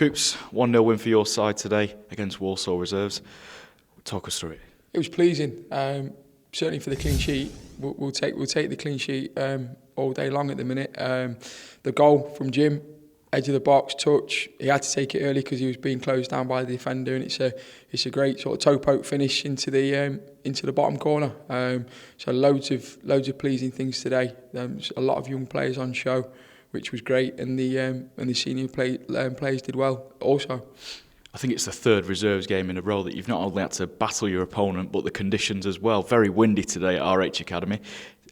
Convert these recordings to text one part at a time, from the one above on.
Coops, 1-0 win for your side today against Walsall reserves. Talk us through it. It was pleasing, certainly for the clean sheet. We'll take the clean sheet all day long at the minute. The goal from Jim, edge of the box, touch. He had to take it early because he was being closed down by the defender, and it's a great sort of toe poke finish into the bottom corner. So loads of pleasing things today. A lot of young players on show, which was great, and the senior players did well also. I think it's the third reserves game in a row that you've not only had to battle your opponent, but the conditions as well. Very windy today at RH Academy.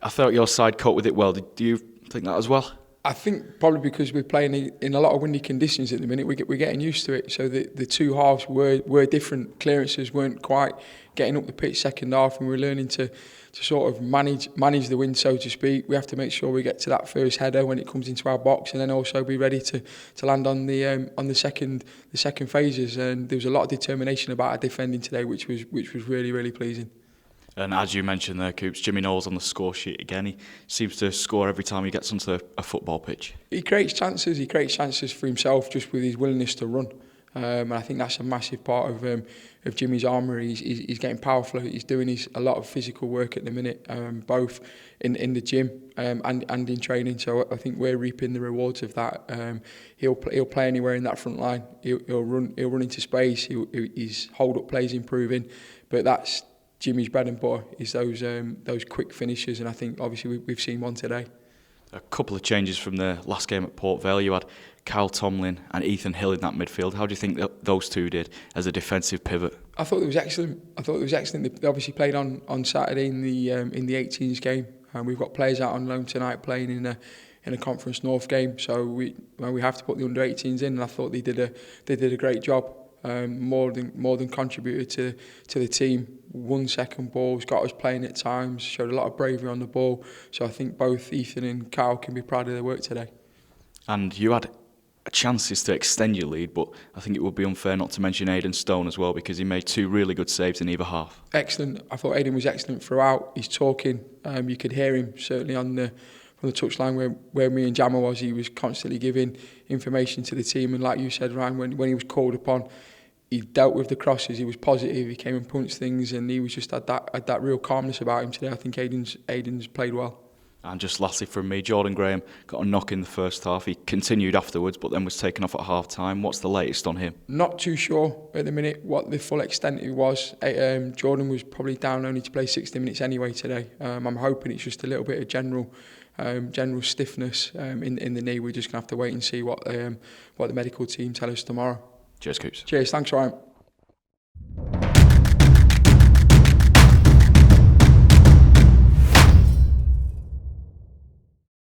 I thought your side coped with it well. Do you think that as well? I think probably because we're playing in a lot of windy conditions at the minute, we're getting used to it. So the two halves were different. Clearances weren't quite getting up the pitch second half, and we're learning to sort of manage the wind, so to speak. We have to make sure we get to that first header when it comes into our box, and then also be ready to land on the second phases. And there was a lot of determination about our defending today, which was really, really pleasing. And as you mentioned there, Coops, Jimmy Knowles on the score sheet again. He seems to score every time he gets onto a football pitch. He creates chances. He creates chances for himself just with his willingness to run. And I think that's a massive part of Jimmy's armoury. He's getting powerful. He's doing a lot of physical work at the minute, both in the gym and in training. So I think we're reaping the rewards of that. He'll play anywhere in that front line. He'll run into space. His hold up play is improving, but that's Jimmy's bread and butter, is those quick finishes, and I think obviously we've seen one today. A couple of changes from the last game at Port Vale. You had Kyle Tomlin and Ethan Hill in that midfield. How do you think that those two did as a defensive pivot? I thought it was excellent. They obviously played on Saturday in the 18s game, and we've got players out on loan tonight playing in a Conference North game. So we have to put the under 18s in, and I thought they did a great job. More than contributed to the team. Won second balls, got us playing at times, showed a lot of bravery on the ball. So I think both Ethan and Kyle can be proud of their work today. And you had chances to extend your lead, but I think it would be unfair not to mention Aidan Stone as well, because he made two really good saves in either half. Excellent. I thought Aidan was excellent throughout. He's talking. You could hear him certainly from the touchline where me and Jammer was. He was constantly giving information to the team, and like you said, Ryan, when he was called upon, he dealt with the crosses. He was positive. He came and punched things, and he was just had that real calmness about him today. I think Aidan's played well. And just lastly from me, Jordan Graham got a knock in the first half. He continued afterwards, but then was taken off at half time. What's the latest on him? Not too sure at the minute what the full extent it was. Jordan was probably down only to play 60 minutes anyway today. I'm hoping it's just a little bit of general stiffness in the knee. We're just gonna have to wait and see what the medical team tell us tomorrow. Cheers, Coops. Cheers, thanks Ryan.